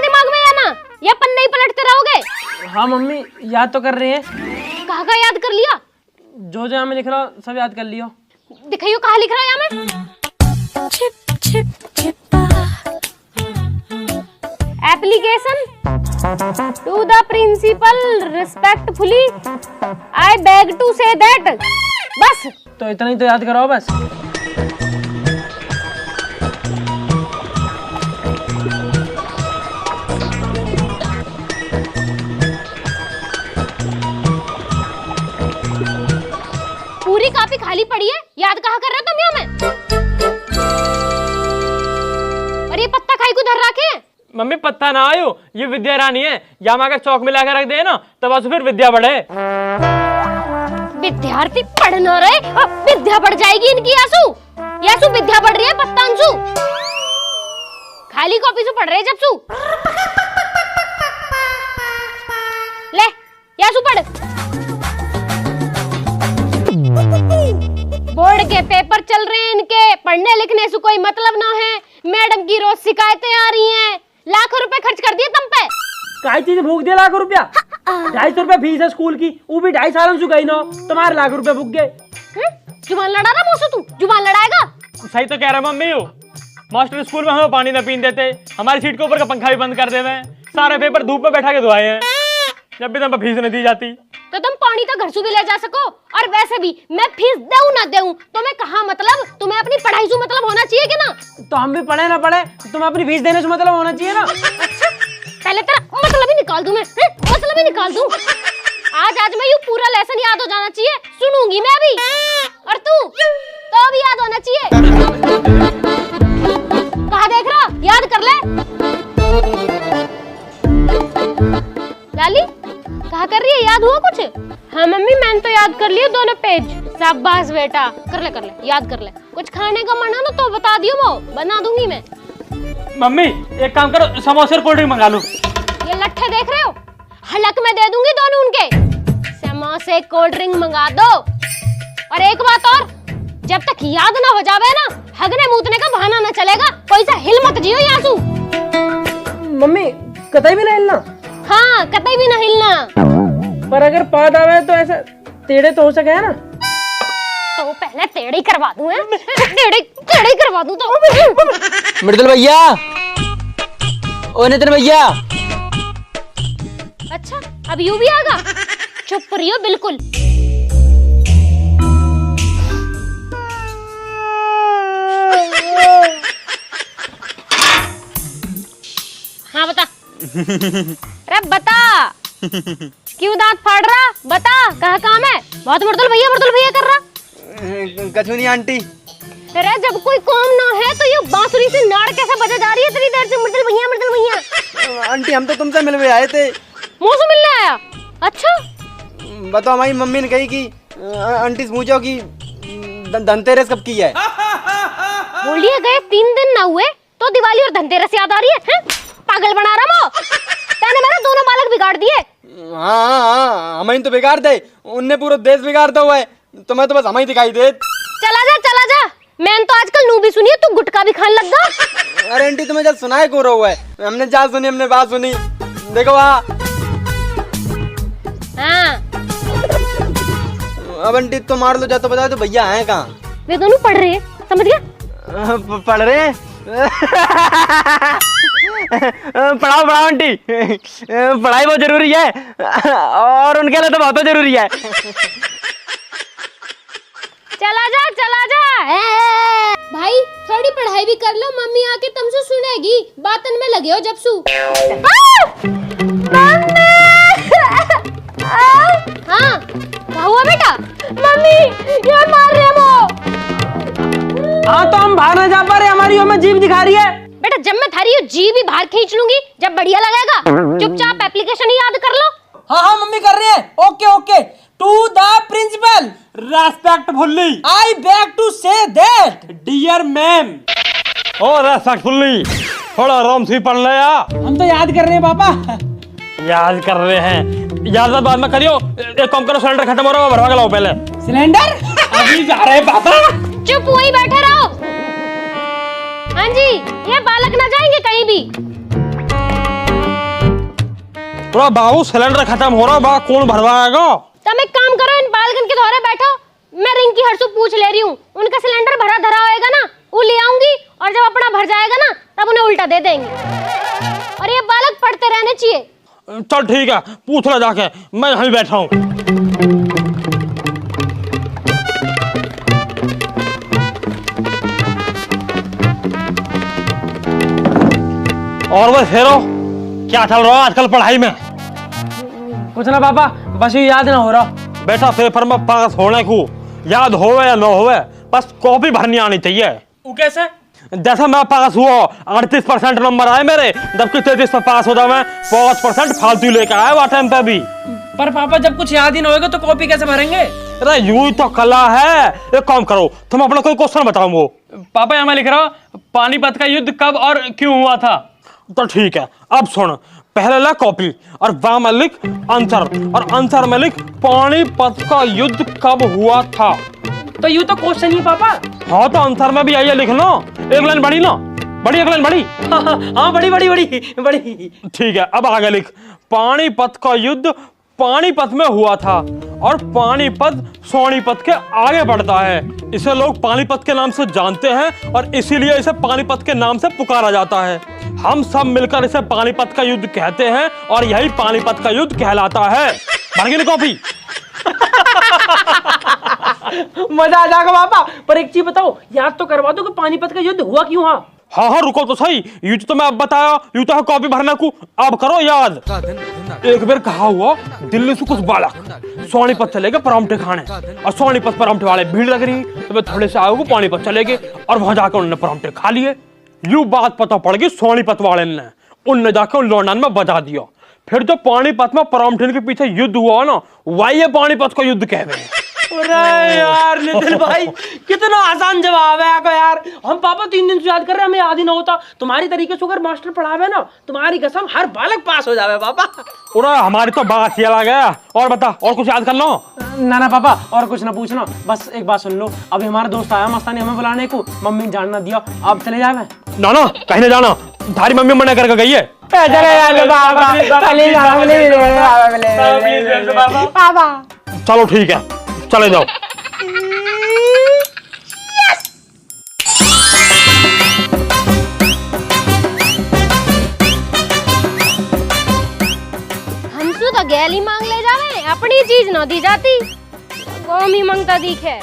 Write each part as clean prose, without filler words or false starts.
दिमाग में या ना, या पन्ने ही पलटते रहोगे? हाँ मम्मी याद तो कर रहे हैं। कहाँ का याद कर लिया? जो जो हमें लिख रहा हूँ सब याद कर लियो। दिखाइयो कहाँ लिख रहा है यहाँ में? Application to the principal respectfully I beg to say that. बस तो इतना ही तो याद कराओ बस। पूरी कॉपी खाली पड़ी है, याद कहाँ कर रहे हो तुम यहाँ में? और ये पत्ता खाई को धर रखे हैं? मम्मी पत्ता ना आयो, ये विद्या रानी है। या अगर चौक में लाकर रख दे ना तब आज फिर विद्या बढ़े। विद्यार्थी पढ़ न रहे, विद्या बढ़ जाएगी इनकी। यासु यासु विद्या बढ़ रही है, पत्ता अंशु खाली कॉपी से पढ़ रहे जब सु। ले यासु पढ़। बोर्ड के पेपर चल रहे हैं इनके, पढ़ने लिखने से कोई मतलब ना है। मैडम की रोज शिकायतें आ रही हैं। लाखों रुपए खर्च कर दिए तुम पे। काई चीज भूख दे लाख रुपया? 250 रुपया फीस है स्कूल की, वो भी 2.5 साल से गई ना, तुम्हारे लाख रुपया भूख गए। जुबान लड़ा रहा मौसू, तू जुबान लड़ाएगा? सही तो कह रहा मम्मी हो। मास्टर स्कूल में हमें पानी न पीने देते, हमारी सीट के ऊपर का पंखा भी बंद कर देवे, सारे पेपर धूप में बैठा के धुआए हैं, जब भी तुम फीस नहीं दी जाती। तो तुम पानी तो घर से भी ले जा सको। और वैसे भी मैं फीस दूं ना दूं तुम्हें कहाँ मतलब, तुम्हें अपनी पढ़ाई से मतलब होना चाहिए कि ना? तो हम भी पढ़े ना पढ़े, तुम्हें अपनी फीस देने से मतलब होना चाहिए ना। अच्छा पहले तेरा मतलब ही निकाल दूं मैं, मतलब ही निकाल दूं। आज मैं यूं पूरा लेसन याद हो जाना चाहिए, सुनूंगी मैं भी। और तू तो भी याद होना चाहिए। कहाँ देख रहा, याद कर ले। लाली कहाँ कर रही है, याद हुआ कुछ? हाँ मम्मी मैंने तो याद कर लिया दोनों पेज। शाबाश बेटा, कर ले याद कर ले। कुछ खाने का मन है ना तो बता दियो, वो बना दूंगी मैं। मम्मी एक काम करो, समोसे और कोल्ड ड्रिंक मंगा लो। ये लट्ठे देख रहे हो, हलक में दे दूंगी दोनों उनके। समोसे कोल्ड ड्रिंक मंगा दो। और एक बात और, जब तक याद ना हो जावे ना, हगने मूतने का बहाना ना चलेगा। कोई सा हिल मत जियो यासू। मम्मी कतई भी नहीं हिलना। हाँ कतई भी ना हिलना। पर अगर पाद आवे तो ऐसा टेढ़े तो हो सके है ना। तो पहले टेढ़े करवा दूं, टेढ़े करवा दूं तो। मृदुल भैया, ओ नितिन भैया। अच्छा अब यू भी आगा, चुप रहियो बिल्कुल। हाँ बता। अरे बता क्यों दांत फाड़ रहा, बता कहाँ काम है? बहुत मृदुल भैया कर रहा। कछुनी आंटी। अरे जब कोई काम ना है तो ये बांसुरी से नाड़ कैसे बजा जा रही है तेरी देर से? मृदुल भैया। आंटी हम तो तुमसे मिलने आए थे। मुँह से मिलने आया? अच्छा बताओ, हमारी मम्मी ने कही कि आंटी से पूछो कि धनतेरस कब की है। बोलिए गए 3 दिन ना हुए तो दिवाली और धनतेरस याद आ रही है? पागल बना रहा वो। तेने मेरे दोनों बालक बिगाड़ दिए। हाँ हमें तो बिगाड़ दे, उनने पूरा देश बिगाड़ दिया हुआ है। तुम्हें तो बस हमें दिखाई दे। चला जा। मैंने तो आजकल नू भी सुनी है, तू गुटखा भी खाने लग गया। अरे आंटी तुम्हें जब सुनाए को रहा हुआ है, हमने जा सुनी, हमने बात सुनी। देखो हाँ अब आंटी तो मार लो, जा तो बताओ तो भैया हैं कहाँ? वे दोनों पढ़ रहे हैं, समझ गया? पढ़ रहे हैं। पढ़ाओ आंटी, पढ़ाई बहुत जरूरी है और उनके लिए तो बहुत जरूरी है। चला जा भाई, थोड़ी पढ़ाई भी कर लो, मम्मी आके तुमसे सुनेगी। बातन में लगे हो जब सु। हाँ क्या हुआ बेटा? मम्मी ये मार रहे वो। हाँ तो हम बाहर ना जा पा रहे, हमारी हमें जीभ दिखा रही है। बेटा जब मैं थारी जीभ भी बाहर खींच लूंगी जब बढ़िया लगेगा। चुपचाप एप्लीकेशन ही याद कर लो। हाँ मम्मी कर रहे हैं। Okay to the principal respectfully I beg to say that dear ma'am. Oh respectfully थोड़ा आराम से पढ़ ले यार। हम तो याद कर रहे हैं पापा। याद कर रहे हैं, याद बाद में करियो। एक काम करो, सिलेंडर खत्म हो रहा है, भरवा के लाओ पहले। सिलेंडर अभी जा रहे हैं पापा। चुप वहीं बैठे रहो। हाँ जी, ये बालक ना जाएंगे कहीं भी। पूरा बाबू सिलेंडर खत्म हो रहा बा, कौन भरवाएगा? तुम एक काम करो, इन बालकन के धोरे बैठो, मैं रिंकी हर्षु पूछ ले रही हूँ, उनका सिलेंडर भरा धरा होएगा ना, वो ले आऊंगी और जब अपना भर जाएगा ना तब उन्हें उल्टा दे देंगे। और ये बालक पढ़ते रहने चाहिए। चल ठीक है, पूछ लो जाके, मैं यहीं बैठा हूँ। और वो फेरो क्या चल रहा है आजकल पढ़ाई में? कुछ ना पापा, बस ये याद ना हो रहा। बेटा पेपर में पास होने को याद होवे या न होवे, बस कॉपी भरनी आनी चाहिए। वो कैसे? जैसा मैं पास हुआ 38% नंबर आए मेरे, जबकि 33 में पास हो जाए, मैं 5% फालतू लेकर आया वहाँ टाइम पे भी। पर पापा जब कुछ याद ही ना होगा तो कॉपी कैसे भरेंगे? अरे यूं ही तो कला है। एक काम करो, तुम अपना कोई क्वेश्चन बताओ। वो पापा यहाँ मैं लिख रहा पानीपत का युद्ध कब और क्यों हुआ था। तो ठीक है, अब सुन, पहले ला कॉपी और वहां में लिख आंसर, और आंसर में लिख पानीपत का युद्ध कब हुआ था। तो यूं तो क्वेश्चन ही पापा। हाँ तो आंसर में भी आइए लिख लो, एक लाइन बड़ी ना, बड़ी एक लाइन बड़ी। हाँ बड़ी बड़ी बड़ी बड़ी। ठीक है, अब आगे लिख पानीपत का युद्ध पानीपत में हुआ था, और पानीपत सोनीपत के आगे बढ़ता है। इसे लोग पानीपत के नाम से जानते हैं और इसीलिए इसे पानीपत के नाम से पुकारा जाता है। हम सब मिलकर इसे पानीपत का युद्ध कहते हैं और यही पानीपत का युद्ध कहलाता है। भर गई कॉपी? मजा आ जाएगा पापा। पर एक चीज बताओ, याद तो करवा दो कि पानीपत का युद्ध हुआ क्यों? हाँ हाँ रुको तो सही, यूं तो मैं अब बताया, यूं तो है कॉपी भरना को, अब करो याद। एक बार कहा हुआ दिल्ली से कुछ बालक सोनीपत चले गए परांठे खाने, और सोनीपत परांठे वाले भीड़ लग रही, तो वे थोड़े से आए हुए पानीपत चले गए और वहां जाकर उन्होंने परांठे खा लिए। यूं बात पता पड़ गई सोनीपत वाले ने, उनने जाकर उन लौंडन में बजा दिया। फिर जो पानीपत में परांठे के पीछे युद्ध हुआ ना, वही पानीपत का युद्ध कह रहे। अरे यार नितिन भाई, कितना आसान जवाब है आपका यार। हम पापा 3 दिन से याद कर रहे हैं, हमें याद ही ना होता। तुम्हारी तरीके से अगर मास्टर पढ़ावे ना, तुम्हारी कसम हर बालक पास हो जावे पापा। पूरा हमारी तो बात ही अलग है। और बता, और कुछ याद कर लो। ना ना पापा, और कुछ ना पूछना, बस एक बात सुन लो। अभी हमारा दोस्त आया मस्तानी हमें बुलाने को, मम्मी ने जानना दिया, अब चले जावे। ना ना कहीं नहीं जाना, थारी मम्मी मना करके गई है। चलो ठीक है, चले जाओ। हमसू तो गैली मांग ले जावे, अपनी चीज न दी जाती, कौम ही मांगता दिखे।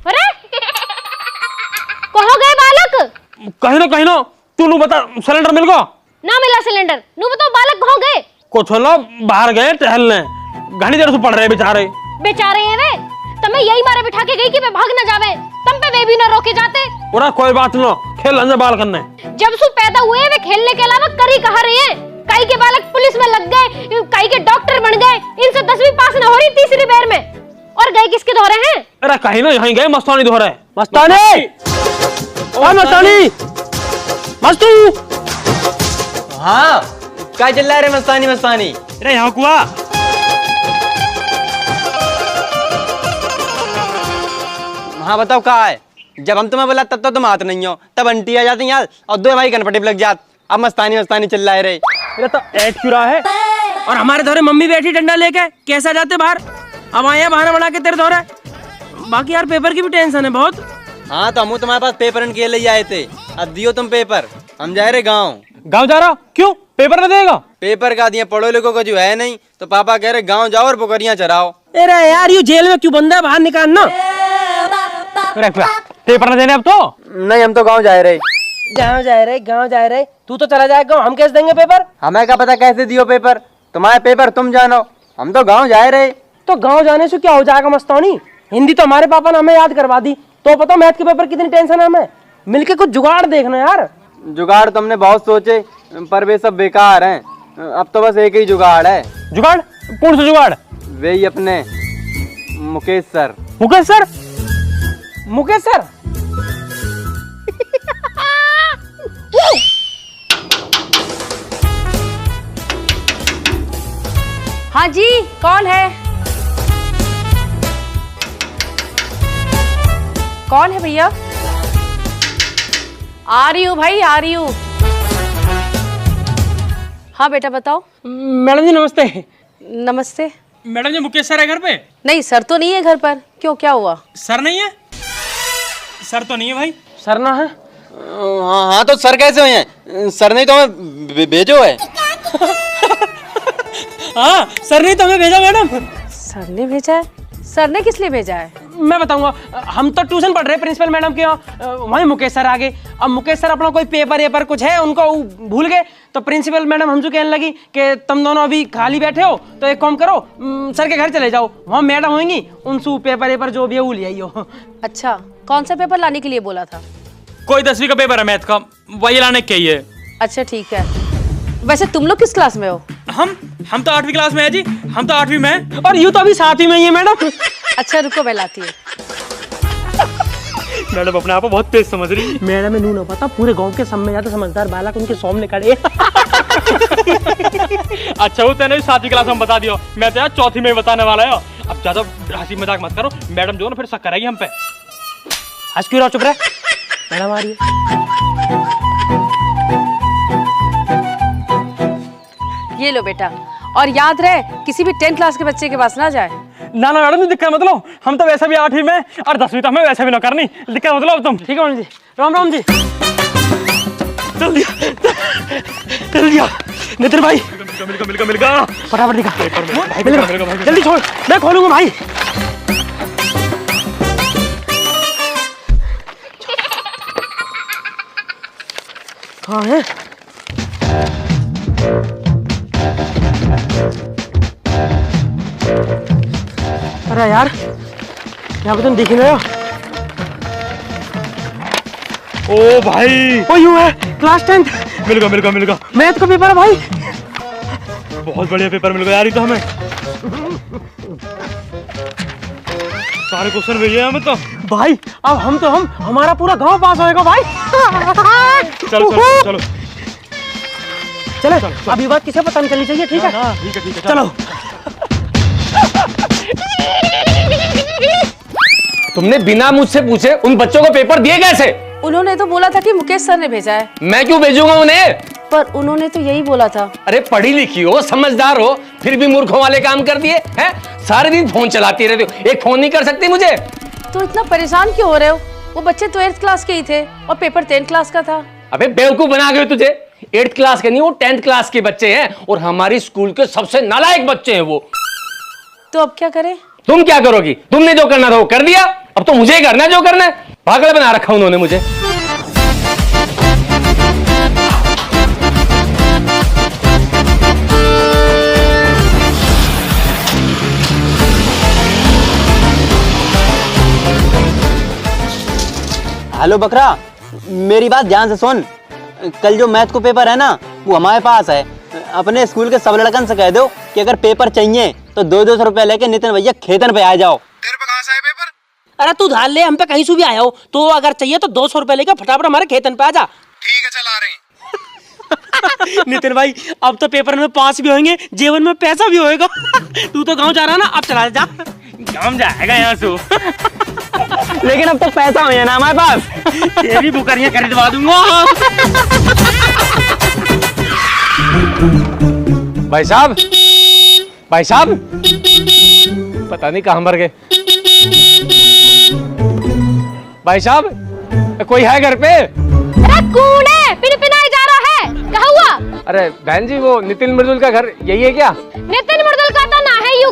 अरे कहो गए बालक? कहीं ना तू नु बता, सिलेंडर मिल गया? ना मिला सिलेंडर, नु बताओ बालक कहाँ गए? कुछ ना बाहर गए टहलने, घनी देर से पढ़ रहे बेचारे। बेचारे हैं वे, तमें यही मारे बिठा के गई कि वे भाग न जावे, तम पे वे भी न रोके जाते। पूरा कोई बात ना, खेल अंदर बाल करने। जब सु पैदा हुए वे खेलने के अलावा करी कहाँ रहे हैं? कई के बालक पुलिस में लग गए, कई के डॉक्टर बन गए, इनसे 10वीं पास न हो रही तीसरी बार में। और गए किसके धोरे हैं? अरे कहीं ना यहीं गए मस्तानी धोरे। मस्तानी, ओ मस्तानी, मस्तू। हाँ क्या चल रहा है रे मस्तानी? मस्तानी अरे यहाँ कुआ। हाँ बताओ कहाँ है? जब हम तुम्हें बोला तब तो तुम आते नहीं हो, तब आंटी आ जाती यार, और 2 भाई कन्फर्टेबल लग जात। अब मस्तानी मस्तानी चिल्ला रहे। मेरा तो ऐड क्यों रहा है? और हमारे धोरे मम्मी बैठी डंडा लेके, कैसे जाते बाहर? अब आए बहाना बना के तेरे धोरे। बाकी यार पेपर की भी टेंशन है बहुत। हाँ तो हम तुम्हारे पास पेपर के लिए आए थे, अब दियो तुम पेपर। हम जा रहे गाँव। गाँव जा रहा? क्यों, पेपर न देगा? पेपर का दिया, पढ़ो लिखो का जो है नहीं, तो पापा कह रहे गाँव जाओ और बकरियां चराओ। अरे यार ये जेल में क्यों बंद है, बाहर निकालना। पेपर न देने अब तो? नहीं हम तो गाँव जा रहे। गाँव जा रहे। तू तो चला जाएगा, हम कैसे देंगे पेपर? हमें क्या पता कैसे दियो पेपर, तुम्हारे पेपर तुम जानो, हम तो गाँव जा रहे। तो गाँव जाने से क्या हो जाएगा मस्तानी? हिंदी तो हमारे पापा ने हमें याद करवा दी, तो पता मैथ के पेपर कितनी टेंशन है हमें। मिलके कुछ जुगाड़ देखना यार। जुगाड़ तुमने बहुत सोचे, पर वे सब बेकार हैं। अब तो बस एक ही जुगाड़ है। जुगाड़? कौन सा जुगाड़? वे ही अपने Mukesh sir. Mukesh sir? Mukesh sir? हाँ जी, कौन है? कौन है भैया? आ रही हूँ भाई, आ रही हूँ। हाँ बेटा बताओ। मैडम जी नमस्ते। नमस्ते। मैडम जी मुकेश सर है घर पे? नहीं सर तो नहीं है घर पर। क्यों, क्या हुआ? सर नहीं है? सर तो नहीं है भाई। सर ना है? हाँ हाँ, तो सर कैसे हुए हैं? सर ने तो हमें भेजो है। हाँ सर ने तो हमें भेजा मैडम। सर ने भेजा है? सर ने किस लिए भेजा है? मैं बताऊंगा। हम तो ट्यूशन पढ़ रहे प्रिंसिपल मैडम के यहाँ, वहीं मुकेश सर आ गए। अब मुकेश सर अपना कोई पेपर कुछ है उनको भूल गए, तो प्रिंसिपल मैडम हमसे कहने लगी कि तुम दोनों अभी खाली बैठे हो तो एक काम करो, सर के घर चले जाओ, वहाँ मैडम होंगी, उनसे पेपर जो भी है वो ले आइयो। अच्छा, कौन सा पेपर लाने के लिए बोला था? कोई 10वीं का पेपर है मैथ का, वही लाने के ही है। अच्छा ठीक है। वैसे तुम लोग किस क्लास में हो? हम तो 8वीं क्लास में है जी। हम तो 8वीं में है। और यूँ तो अभी 7वीं में ही है मैडम। अच्छा रुको मैं लाती हूँ। मैडम अपने आप को बहुत तेज समझ रही। मैडम में नू ना पता, पूरे गांव के सब में ज्यादा समझदार बालक उनके सामने खड़े। अच्छा वो तेने 7वीं क्लास में बता दियो, मैं तो यार 4थी में बताने वाला है। अब ज्यादा हंसी मजाक मत करो, मैडम जो ना फिर शक करेगी हम पे। आज क्यों रहा, चुप रहे। मैडम आ रही है। ये लो बेटा, और याद रहे किसी भी 10th क्लास के बच्चे के पास ना जाए। ना मैडम जी दिक्कत मतलब, हम तो वैसे भी 8वीं में और 10वीं तो हमें वैसे भी ना करनी, दिक्कत मतलब तुम। ठीक है मैडम जी, राम राम जी। चल दिया नितिन भाई मिल गया फटाफट दिखा। जल्दी छोड़, मैं खोलूंगा भाई। हाँ है। अरे यार यहाँ पे तुम दिख ही नहीं रहे हो। ओ भाई वो यूं है, क्लास 10th मिल गया मैथ का पेपर है भाई। बहुत बढ़िया पेपर मिल गया यार, ये तो हमें सारे क्वेश्चन भेजे हैं हमें तो। भाई अब हम हमारा पूरा गांव पास होएगा भाई। चलो चलो अब ये बात किसे पता नहीं चलनी चाहिए, ठीक है? ठीक है चलो। तुमने बिना मुझसे पूछे उन बच्चों को पेपर दिए कैसे? उन्होंने तो बोला था कि मुकेश सर ने भेजा है। मैं क्यों भेजूंगा उन्हें? पर उन्होंने तो यही बोला था। अरे पढ़ी लिखी हो, समझदार हो, फिर भी मूर्खों वाले काम कर दिए हैं। सारे दिन फोन चलाती रहती हो, एक फोन नहीं कर सकती मुझे? तो इतना परेशान क्यों हो रहे हो? वो बच्चे तो 8th क्लास के ही थे और पेपर 10th क्लास का था। अबे बेवकूफ बना गए तुझे। 8th क्लास के नहीं, वो 10th क्लास के बच्चे हैं और हमारी स्कूल के सबसे नालायक बच्चे हैं वो। तो अब क्या करें? तुम क्या करोगी? तुमने जो करना था वो कर दिया, अब तो मुझे ही करना है जो करना है। पागल बना रखा उन्होंने मुझे। हेलो बकरा, मेरी बात ध्यान से सुन। कल जो मैथ को पेपर है ना, वो हमारे पास है। अपने स्कूल के सब लड़कन से कह दो कि अगर पेपर चाहिए तो 200 रुपया लेके नितिन भैया खेतन पे आ जाओ। तेरे पे कहाँ से है पेपर? अरे तू धार ले, हम पे कहीं से भी आया हो, तो अगर चाहिए तो 200 रुपए लेकर फटाफट हमारे खेतन पे आ जा। ठीक है चल आ रहे हैं। नितिन भाई अब तो पेपर में पास भी होंगे, जीवन में पैसा भी होएगा। तू तो गांव जा रहा ना, अब चला जा। काम जाएगा यहाँ से। लेकिन अब तो पैसा है ना हमारे पास। तेरी बुकरियाँ खरीदवा दूंगा। भाई साहब पता नहीं कहाँ मर गए। भाई साहब कोई है घर पे? अरे कौन है? पिनपिनाई जा रहा है, क्या हुआ? अरे बहन जी वो नितिन मृदुल का घर यही है क्या? नितिन मृदुल का तो ना है यू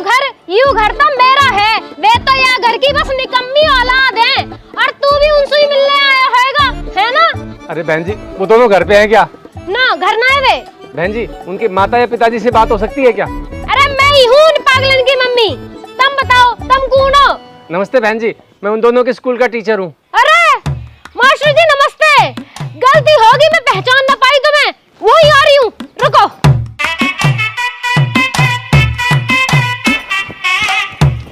घर तो मेरा है। वे तो यहाँ घर की बस निकम्मी औलाद है, और तू भी उनसे ही मिलने आया होगा, है ना? अरे बहन जी वो दोनों घर पे हैं क्या? ना घर ना है वे। बहन जी उनके माता या पिताजी से बात हो सकती है क्या? अरे मैं ही हूँ उन पागलन की मम्मी। तुम बताओ तुम कौन हो? नमस्ते बहन जी, मैं उन दोनों के स्कूल का टीचर हूँ। अरे मास्टर जी नमस्ते। गलती होगी, मैं पहचान ना पाई तुम्हें, वही आ रही हूँ, रुको।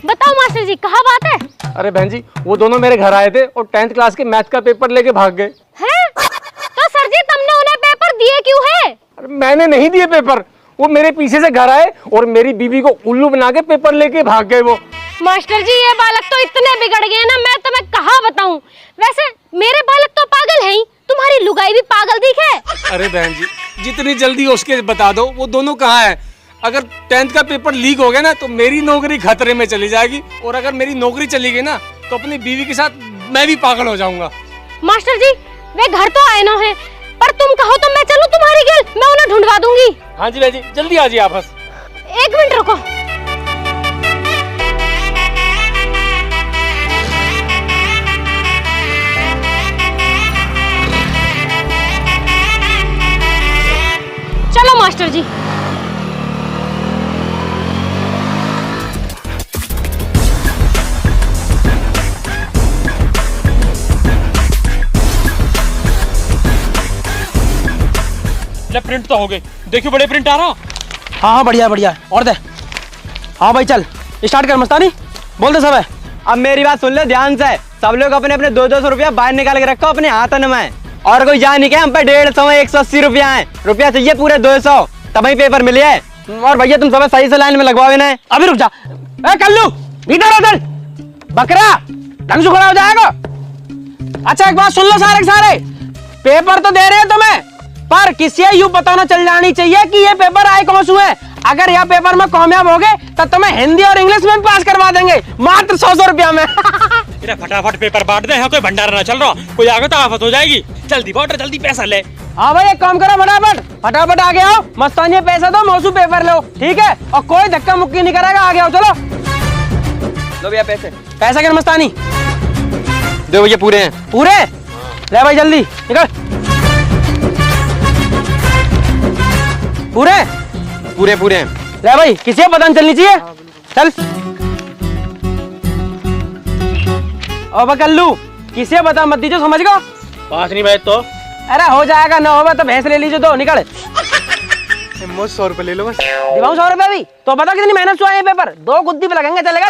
बताओ मास्टर जी कहाँ बात है? अरे बहन जी वो दोनों मेरे घर आए थे और 10th क्लास के मैथ का पेपर लेके भाग गए। हैं? तो सर जी तुमने उन्हें पेपर दिए क्यों है? अरे मैंने नहीं दिए पेपर, वो मेरे पीछे से घर आए और मेरी बीबी को उल्लू बना के पेपर लेके भाग गए वो। मास्टर जी ये बालक तो इतने बिगड़ गए ना, मैं तुम्हें कहाँ बताऊं। वैसे मेरे बालक तो पागल हैं ही, तुम्हारी लुगाई भी पागल दिखे। अरे बहन जी, जितनी जल्दी हो सके बता दो वो दोनों कहाँ है। अगर 10th का पेपर लीक हो गया ना तो मेरी नौकरी खतरे में चली जाएगी, और अगर मेरी नौकरी चली गई ना तो अपनी बीवी के साथ मैं भी पागल हो जाऊंगा। मास्टर जी वे घर तो आए ना है, पर तुम कहो तो मैं चलूं तुम्हारी गेल, मैं उन्हें ढूंढवा दूंगी। हाँ जी बहन जी, जल्दी आ जाइए आप बस। 1 मिनट रुको। चलो मास्टर जी। ले प्रिंट तो हो गए, देखियो बड़े प्रिंट आ रहा। हाँ हाँ बढ़िया बढ़िया, और दे। हाँ भाई चल स्टार्ट कर मस्तानी, बोल दे सब है। अब मेरी बात सुन ले ध्यान से, सब लोग अपने अपने 200 रुपया बाहर निकाल के रखो अपने हाथन में, और कोई जान नहीं के हम पे 150 180 रुपया है, रुपया चाहिए पूरे 200 तभी पेपर मिले है। और भैया तुम सब सही से लाइन में लगवाओ इन्हें। अभी रुक जा, ए कल्लू इधर उधर बकरा ढंग से खड़ा हो जाएगा। अच्छा एक बात सुन लो सारे के सारे, पेपर तो दे रहे हैं तुम्हें, पर किसी यूं बताना चल जानी चाहिए कि ये पेपर आए कौन से हुए। अगर यह पेपर में कामयाब हो गए तो तुम्हें हिंदी और इंग्लिश में पास करवा देंगे मात्र 100 रुपया में। फटाफट पेपर बांट दे, यहाँ कोई भंडारा ना चल रहा, कोई आगे तो आफत हो जाएगी। जल्दी बांट, जल्दी पैसा ले। हाँ भाई एक काम करो, फटाफट फटाफट आगे आओ, मस्तानी पैसा दो, मौसू पेपर लो, ठीक है, और कोई धक्का मुक्की नहीं करेगा, आगे आओ चलो। लो भैया पैसे। पैसा कर मस्तानी दो भैया पूरे हैं। पूरे ले भाई जल्दी निकल। पूरे पूरे पूरे हैं। ले भाई, किसी को पता नहीं चलनी चाहिए, चल। ओ बकल्लू किसी को पता मत दीजिए, समझ गो। पास नहीं भाई तो अरे हो जाएगा, ना होगा तो भैंस ले लीजिए, दो निकल। 100 रुपए ले लो बस। दिवाऊं 100 रुपए भी तो बता कितनी मेहनत से आए पेपर, 2 गुद्दी पे लगेंगे, चलेगा।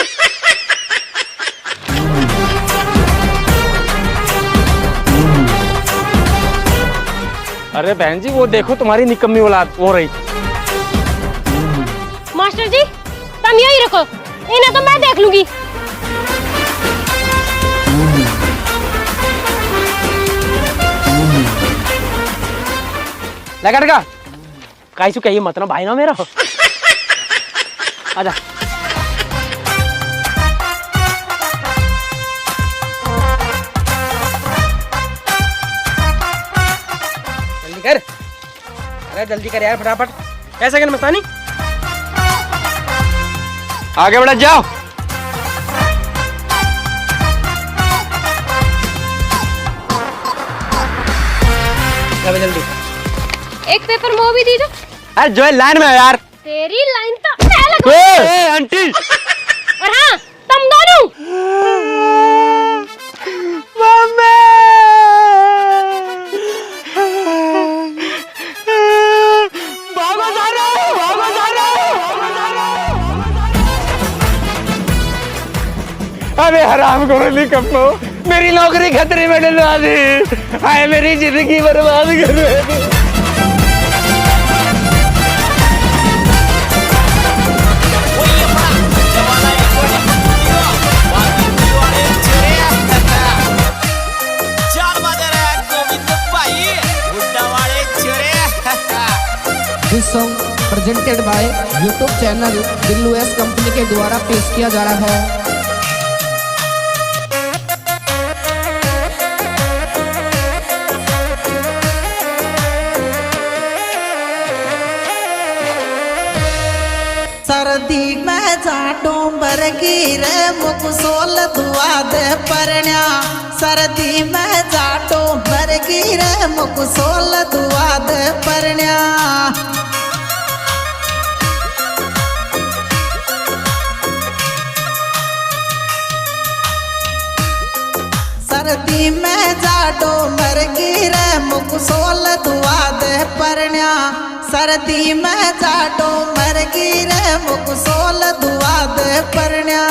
अरे बहन जी वो देखो तुम्हारी निकम्मी औलाद हो रही। मास्टर जी तुम यही रखो, इन्हें तो मैं देख लूंगी। लगा का काई कही मतलब भाई ना मेरा। आजा जल्दी कर, अरे जल्दी कर यार फटाफट। कैसे कर मस्तानी, आगे बढ़ जाओ। जल्दी। एक पेपर वो भी दीजिए। अरे जो है लाइन में है यार। तेरी लाइन तो मैं लगूं। ए आंटी। और हाँ तुम दोनों अरे हराम करो निकम्मो, मेरी नौकरी खतरे में डलवा दी, हाय मेरी जिंदगी बर्बाद कर रहे। This song presented by YouTube channel Dillu S company के द्वारा पेश किया जा रहा है। सर्दी में जाटो बरगीर मुकसोल दुआ दे परण्या, सर्दी में जाटो बरगीर मुकसोल दुआ दे परण्या। सर्दी में जाटो बरगीर मुकसोल दुआ दे परण्या, सर्दी में जाटो मरगी रे मुकसोल दुआ दे परण्या।